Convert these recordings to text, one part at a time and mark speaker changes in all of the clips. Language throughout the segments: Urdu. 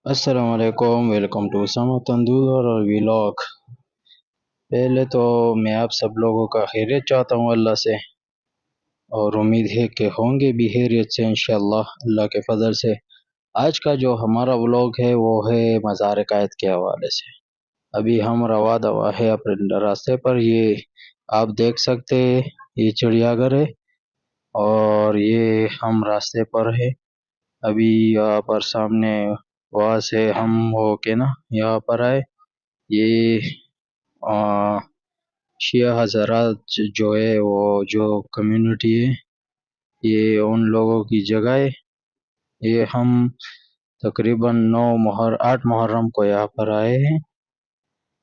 Speaker 1: السلام علیکم، ویلکم ٹو سما تندور اور ویلاگ۔ پہلے تو میں آپ سب لوگوں کا خیریت چاہتا ہوں اللہ سے، اور امید ہے کہ ہوں گے بھی خیریت سے انشاءاللہ اللہ کے فضل سے۔ آج کا جو ہمارا ولاگ ہے وہ ہے مزار قائد کے حوالے سے۔ ابھی ہم روا دوا ہے اپنے راستے پر، یہ آپ دیکھ سکتے ہیں، یہ چڑیا گھر ہے اور یہ ہم راستے پر ہے۔ ابھی یہاں پر سامنے وہاں سے ہم ہو کے نا یہاں پر آئے۔ یہ شیعہ حضرات جو ہے، وہ جو کمیونٹی ہے، یہ ان لوگوں کی جگہ ہے۔ یہ ہم تقریباً 8 محرم کو یہاں پر آئے ہیں،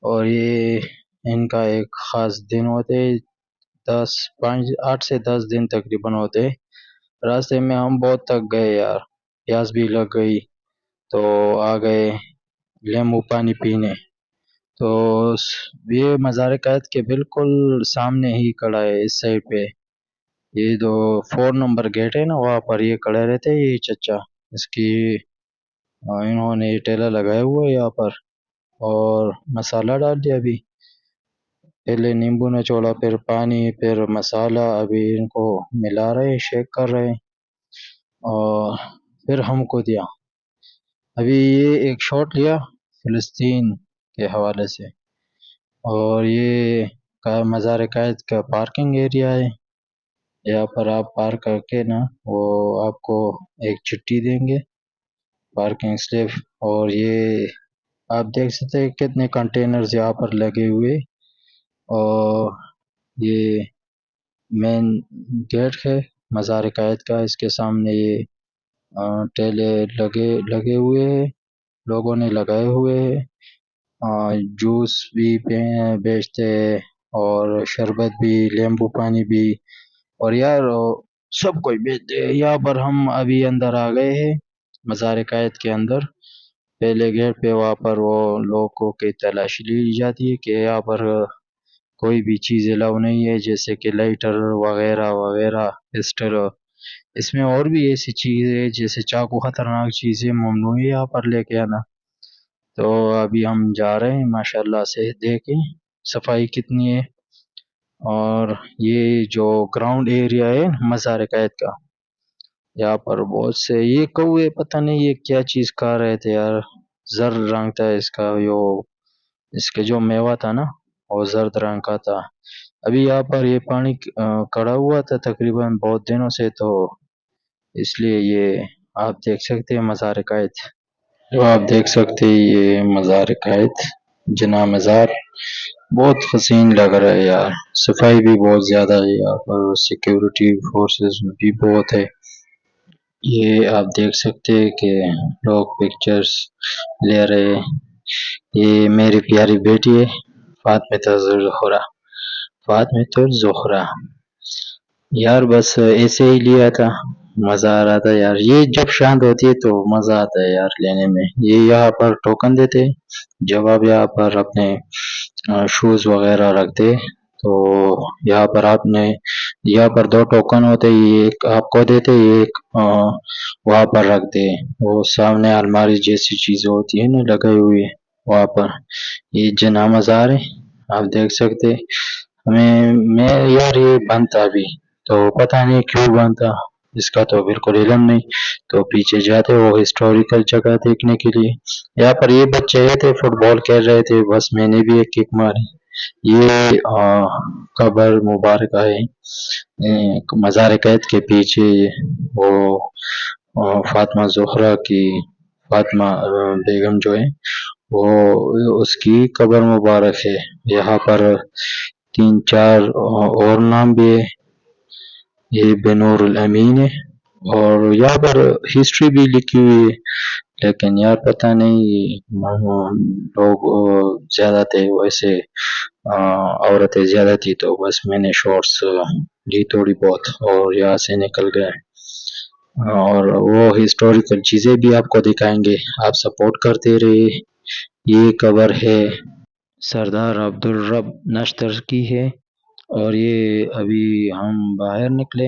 Speaker 1: اور یہ ان کا ایک خاص دن ہوتے، 8 سے 10 دن تقریباً ہوتے۔ راستے میں ہم بہت تک گئے یار، پیاس بھی لگ گئی تو آ گئے لیمو پانی پینے۔ تو یہ مزار قائد کے بالکل سامنے ہی کھڑا ہے، اس سائڈ پہ یہ 4 نمبر گیٹ ہے نا، وہاں پر یہ کھڑے رہتے یہ چچا۔ اس کی انہوں نے ٹیلا لگایا ہوا ہے یہاں پر، اور مسالہ ڈال دیا ابھی۔ پہلے نیمبو نچوڑا، پھر پانی، پھر مسالہ، ابھی ان کو ملا رہے، شیک کر رہے، اور پھر ہم کو دیا۔ ابھی یہ ایک شاٹ لیا فلسطین کے حوالے سے، اور یہ مزار قائد کا پارکنگ ایریا ہے۔ یہاں پر آپ پارک کر کے نا، وہ آپ کو ایک چٹی دیں گے، پارکنگ سلپ۔ اور یہ آپ دیکھ سکتے ہیں کتنے کنٹینرز یہاں پر لگے ہوئے، اور یہ مین گیٹ ہے مزار قائد کا۔ اس کے سامنے یہ ٹیلے لگے ہوئے ہیں، لوگوں نے لگائے ہوئے ہیں۔ جوس بھی بیچتے ہیں، اور شربت بھی، لیمبو پانی بھی، اور یار سب کوئی بیچتے ہیں یہاں پر۔ ہم ابھی اندر آ گئے ہیں مزار قائد کے اندر۔ پہلے گیٹ پہ وہاں پر وہ لوگوں کی تلاشی لی جاتی ہے کہ یہاں پر کوئی بھی چیز الاؤ نہیں ہے، جیسے کہ لائٹر وغیرہ وغیرہ، پسٹل۔ اس میں اور بھی ایسی چیزیں جیسے چاقو، خطرناک چیزیں ممنوع ہے یہاں پر لے کے آنا۔ تو ابھی ہم جا رہے ہیں ماشاءاللہ سے، دیکھیں صفائی کتنی ہے۔ اور یہ جو گراؤنڈ ایریا ہے مزار قائد کا، یہاں پر بہت سے یہ کوے، پتہ نہیں یہ کیا چیز کھا رہے تھے یار، زرد رنگ تھا اس کا، اس کے جو میوہ تھا نا وہ زرد رنگ کا تھا۔ ابھی یہاں پر یہ پانی کڑا ہوا تھا تقریباً بہت دنوں سے، تو اس لیے یہ آپ دیکھ سکتے ہیں مزار قائد۔ جو آپ دیکھ سکتے ہیں یہ مزار قائد، جناح مزار، بہت حسین لگ رہا ہے یار۔ صفائی بھی بہت زیادہ ہے یہاں پر، سیکیورٹی فورسز بھی بہت ہے۔ یہ آپ دیکھ سکتے ہیں کہ لوگ پکچرز لے رہے ہیں۔ یہ میری پیاری بیٹی ہے فاطمہ الزہرا، فاطمہ الزہرا یار، بس ایسے ہی لیا تھا، مزہ آ رہا تھا یار۔ یہ جب شانت ہوتی ہے تو مزہ آتا ہے یار لینے میں۔ یہ یہاں پر ٹوکن دیتے، جب آپ یہاں پر اپنے شوز وغیرہ رکھتے، تو یہاں پر آپ نے یہاں پر 2 ٹوکن ہوتے، یہ ایک آپ کو دیتے، ایک وہاں پر رکھتے۔ وہ سامنے الماری جیسی چیزیں ہوتی ہے نا لگائی ہوئی وہاں پر۔ یہ جناح مزار ہے، آپ دیکھ سکتے۔ میں یار یہ بند تھا ابھی، تو پتہ نہیں کیوں بند تھا، اس کا تو بالکل علم نہیں۔ تو پیچھے جاتے وہ ہسٹوریکل جگہ دیکھنے کے لیے۔ یہاں پر یہ بچے تھے فٹ بال کھیل رہے تھے، بس میں نے بھی ایک کک ماری۔ یہ قبر مبارک ہے مزار قائد کے پیچھے، وہ فاطمہ زہرا کی، فاطمہ بیگم جو ہے، وہ اس کی قبر مبارک ہے۔ یہاں پر 3-4 اور نام بھی ہے، یہ بنور الامین ہے، اور یہاں پر ہسٹری بھی لکھی ہوئی ہے، لیکن یار پتہ نہیں لوگ زیادہ تھے ویسے، عورتیں زیادہ تھی، تو بس میں نے شارٹس لی تھوڑی بہت اور یہاں سے نکل گئے۔ اور وہ ہسٹوریکل چیزیں بھی آپ کو دکھائیں گے، آپ سپورٹ کرتے رہے۔ یہ قبر ہے سردار عبدالرب نشتر کی ہے، اور یہ ابھی ہم باہر نکلے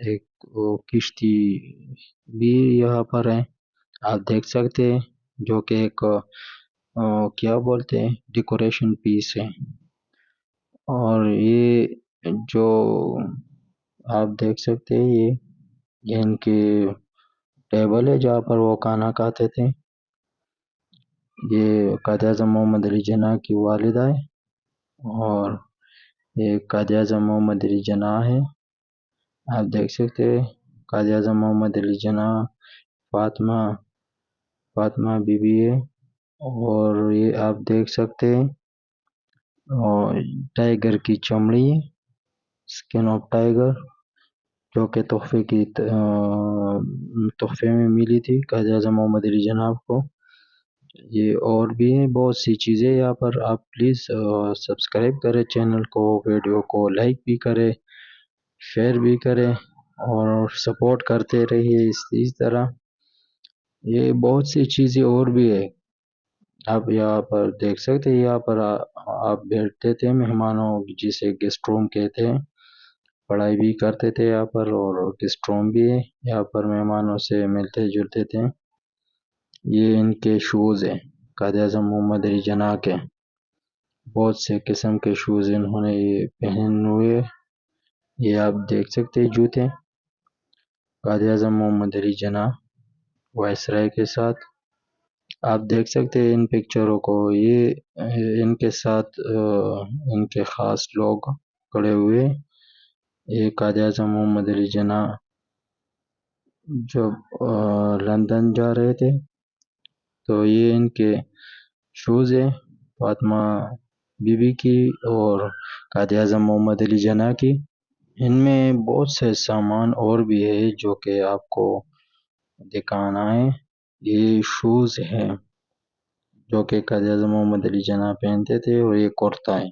Speaker 1: ایک وہ کشتی بھی یہاں پر ہے، آپ دیکھ سکتے ہیں، جو کہ ایک کیا بولتے ہیں ڈیکوریشن پیس ہے۔ اور یہ جو آپ دیکھ سکتے ہیں یہ ان کی ٹیبل ہے جہاں پر وہ کھانا کھاتے تھے۔ یہ قائد اعظم محمد علی جناح کی والدہ ہے، اور یہ قائد اعظم محمد علی جناح ہے، آپ دیکھ سکتے ہیں قائد اعظم محمد علی جناح فاطمہ بی بی ہے، اور یہ آپ دیکھ سکتے ہیں اور ٹائیگر کی چمڑی، اسکن آف ٹائیگر، جو کہ تحفے میں ملی تھی قائد اعظم محمد علی جناح کو۔ یہ اور بھی ہیں بہت سی چیزیں یہاں پر، آپ پلیز سبسکرائب کریں چینل کو، ویڈیو کو لائک بھی کریں، شیئر بھی کریں، اور سپورٹ کرتے رہیے اس طرح۔ یہ بہت سی چیزیں اور بھی ہے، آپ یہاں پر دیکھ سکتے ہیں، یہاں پر آپ بیٹھتے تھے مہمانوں، جسے گیسٹ روم کہتے ہیں، پڑھائی بھی کرتے تھے یہاں پر، اور گیسٹ روم بھی ہے، یہاں پر مہمانوں سے ملتے جلتے تھے۔ یہ ان کے شوز ہیں قائد اعظم محمد علی جناح کے، بہت سے قسم کے شوز انہوں نے یہ پہن ہوئے، یہ آپ دیکھ سکتے ہیں جوتے قائد اعظم محمد علی جناح وائسرائے کے ساتھ، آپ دیکھ سکتے ہیں ان پکچروں کو۔ یہ ان کے ساتھ ان کے خاص لوگ کھڑے ہوئے، یہ قائد اعظم محمد علی جناح جب لندن جا رہے تھے، تو یہ ان کے شوز ہیں فاطمہ بی بی کی اور قائد اعظم محمد علی جناح کی۔ ان میں بہت سے سامان اور بھی ہے جو کہ آپ کو دکھانا ہے۔ یہ شوز ہیں جو کہ قائد اعظم محمد علی جناح پہنتے تھے، اور یہ کرتا ہے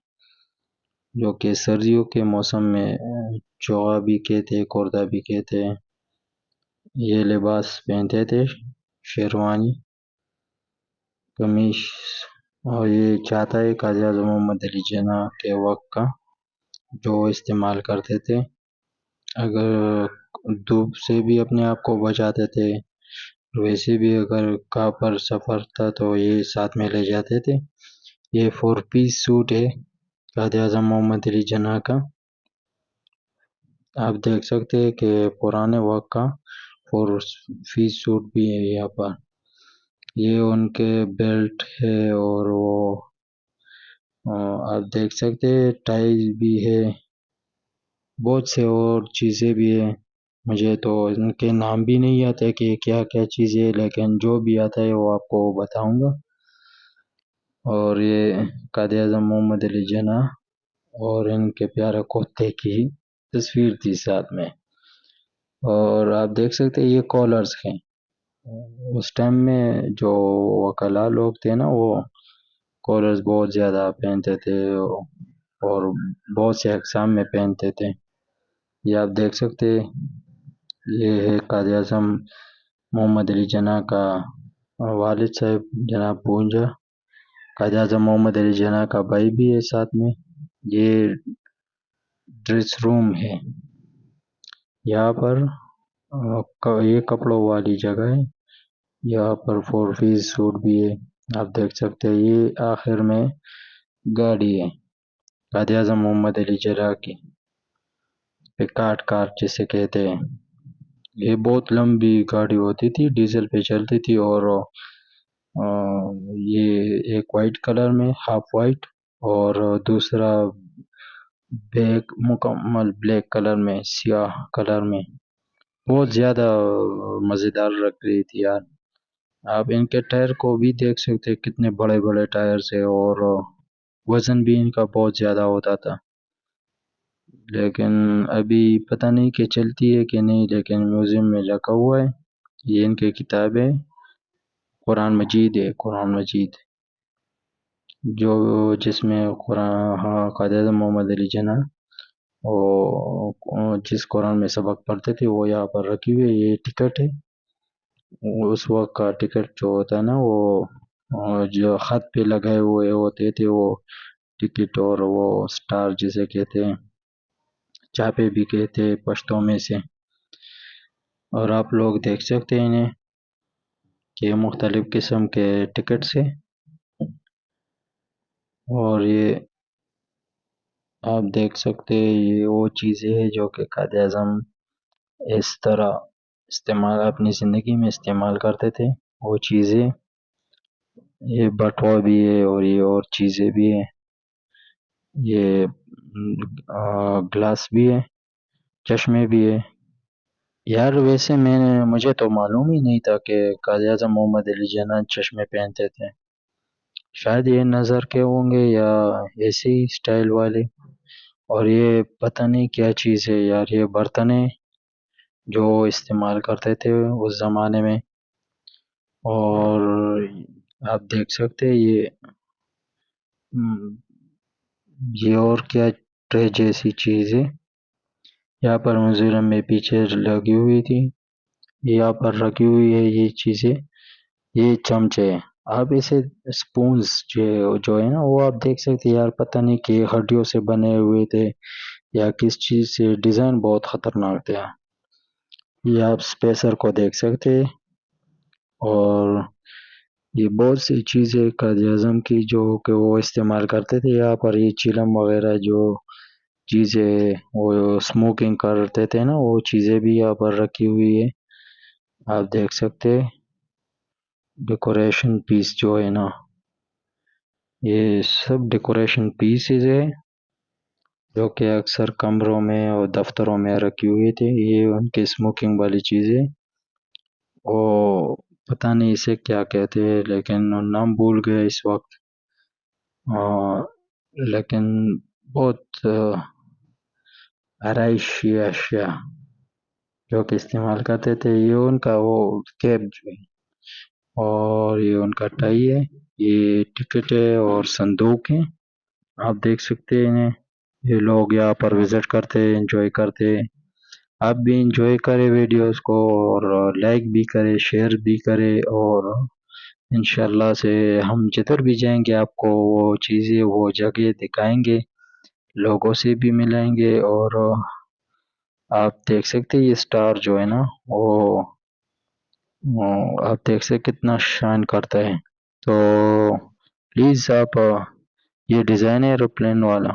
Speaker 1: جو کہ سردیوں کے موسم میں چوغا بھی کہتے ہیں، کرتا بھی کہتے ہیں، یہ لباس پہنتے تھے، شیروانی قمیص، اور یہ چاہتا ہے قائد اعظم محمد علی جناح کے وقت کا جو استعمال کرتے تھے، اگر دھوپ سے بھی اپنے آپ کو بچاتے تھے، ویسے بھی اگر کہاں پر سفر تھا تو یہ ساتھ میں لے جاتے تھے۔ یہ 4 پیس سوٹ ہے قائد اعظم محمد علی جناح کا، آپ دیکھ سکتے ہیں کہ پرانے وقت کا 4 پیس سوٹ بھی ہے یہاں پر۔ یہ ان کے بیلٹ ہے، اور وہ آپ دیکھ سکتے ہیں ٹائی بھی ہے، بہت سے اور چیزیں بھی ہیں، مجھے تو ان کے نام بھی نہیں آتے کہ کیا کیا چیزیں، لیکن جو بھی آتا ہے وہ آپ کو بتاؤں گا۔ اور یہ قائد اعظم محمد علی جناح اور ان کے پیارے کتے کی تصویر تھی ساتھ میں، اور آپ دیکھ سکتے ہیں یہ کالرز ہیں، اس ٹائم میں جو وکلا لوگ تھے نا، وہ کالرز بہت زیادہ پہنتے تھے، اور بہت سے اقسام میں پہنتے تھے۔ یہ آپ دیکھ سکتے ہیں، یہ ہے قائد اعظم محمد علی جناح کا والد صاحب جناب پونجا، قائد اعظم محمد علی جناح کا بھائی بھی ہے ساتھ میں۔ یہ ڈریس روم ہے، یہاں پر یہ کپڑوں والی جگہ ہے، یہاں پر 4 پیس سوٹ بھی ہے، آپ دیکھ سکتے ہیں۔ یہ آخر میں گاڑی ہے قائد اعظم محمد علی جناح کی، کار جسے کہتے ہیں، یہ بہت لمبی گاڑی ہوتی تھی، ڈیزل پہ چلتی تھی، اور یہ ایک وائٹ کلر میں، ہاف وائٹ، اور دوسرا مکمل بلیک کلر میں، سیاہ کلر میں، بہت زیادہ مزیدار لگ رہی تھی یار۔ آپ ان کے ٹائر کو بھی دیکھ سکتے کتنے بڑے بڑے ٹائر سے، اور وزن بھی ان کا بہت زیادہ ہوتا تھا، لیکن ابھی پتہ نہیں کہ چلتی ہے کہ نہیں، لیکن میوزیم میں رکھا ہوا ہے۔ یہ ان کی کتاب ہے، قرآن مجید ہے، قرآن مجید، جس میں قائد اعظم محمد علی جناح جس قرآن میں سبق پڑھتے تھے وہ یہاں پر رکھی ہوئی ہے۔ یہ ٹکٹ ہے، اس وقت کا ٹکٹ جو ہوتا ہے نا، وہ جو خط پہ لگائے ہوئے ہوتے تھے وہ ٹکٹ، اور وہ سٹار جسے کہتے ہیں، چاپے بھی کہتے ہیں پشتوں میں سے، اور آپ لوگ دیکھ سکتے ہیں انہیں کہ مختلف قسم کے ٹکٹ سے، اور یہ آپ دیکھ سکتے ہیں یہ وہ چیزیں ہیں جو کہ قائد اعظم اس طرح اپنی زندگی میں استعمال کرتے تھے. وہ چیزیں، یہ بٹوا بھی ہے اور یہ اور چیزیں بھی ہیں، یہ گلاس بھی ہے، چشمے بھی ہے. یار ویسے مجھے تو معلوم ہی نہیں تھا کہ قائد اعظم محمد علی جناح چشمے پہنتے تھے. شاید یہ نظر کے ہوں گے یا ایسے ہی اسٹائل والے. اور یہ پتہ نہیں کیا چیز ہے یار، یہ برتن ہے جو استعمال کرتے تھے اس زمانے میں. اور آپ دیکھ سکتے ہیں یہ اور کیا ٹرے جیسی چیز ہے. یہاں پر میوزیم میں پیچھے لگی ہوئی تھی، یہاں پر رکھی ہوئی ہے یہ چیزیں. یہ چمچے، آپ اسے سپونز جو ہے نا وہ آپ دیکھ سکتے یار، پتہ نہیں کہ ہڈیوں سے بنے ہوئے تھے یا کس چیز سے. ڈیزائن بہت خطرناک تھا. یہ آپ اسپیسر کو دیکھ سکتے. اور یہ بہت سی چیزیں قائد اعظم کی جو کہ وہ استعمال کرتے تھے. یہاں پر یہ چلم وغیرہ جو چیزیں وہ اسموکنگ کرتے تھے نا، وہ چیزیں بھی یہاں پر رکھی ہوئی ہے. آپ دیکھ سکتے ڈیکوریشن پیس جو ہے نا، یہ سب ڈیکوریشن پیسز ہے جو کہ اکثر کمروں میں اور دفتروں میں رکھی ہوئی تھی. یہ ان کی اسموکنگ والی چیزیں، وہ پتہ نہیں اسے کیا کہتے ہیں لیکن نام بھول گئے اس وقت. لیکن بہت آرائشی اشیاء جو کہ استعمال کرتے تھے. یہ ان کا وہ کیپ جو ہے، اور یہ ان کا ٹائی ہے، یہ ٹکٹ ہے اور صندوق ہے. آپ دیکھ سکتے ہیں یہ لوگ یہاں پر وزٹ کرتے انجوائے کرتے. آپ بھی انجوائے کرے ویڈیوز کو، اور لائک بھی کرے، شیئر بھی کرے. اور انشاءاللہ سے ہم جدھر بھی جائیں گے آپ کو وہ چیزیں وہ جگہ دکھائیں گے، لوگوں سے بھی ملائیں گے. اور آپ دیکھ سکتے یہ سٹار جو ہے نا وہ آپ دیکھ سکتے کتنا شائن کرتا ہے. تو پلیز آپ یہ ڈیزائن ہے ایروپلین والا،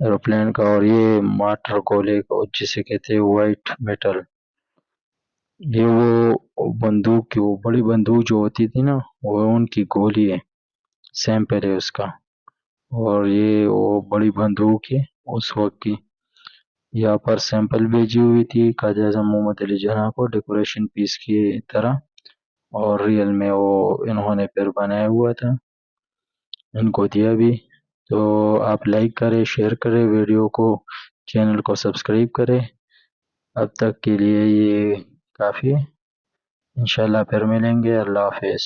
Speaker 1: ایروپلین کا، اور یہ ماٹر گولے کو جسے کہتے ہیں وائٹ میٹل. یہ وہ بندوق کی وہ بڑی بندوق جو ہوتی تھی نا، وہ ان کی گولی ہے، سیمپل ہے اس کا. اور یہ وہ بڑی بندوق ہے اس وقت کی. یہاں پر سیمپل بھیجی ہوئی تھی قائد اعظم محمد علی جناح کو ڈیکوریشن پیس کی طرح، اور ریئل میں وہ انہوں نے پھر بنایا ہوا تھا، ان کو دیا بھی. تو آپ لائک کریں، شیئر کریں ویڈیو کو، چینل کو سبسکرائب کریں. اب تک کے لیے یہ کافی ہے، انشاءاللہ پھر ملیں گے. اللہ حافظ.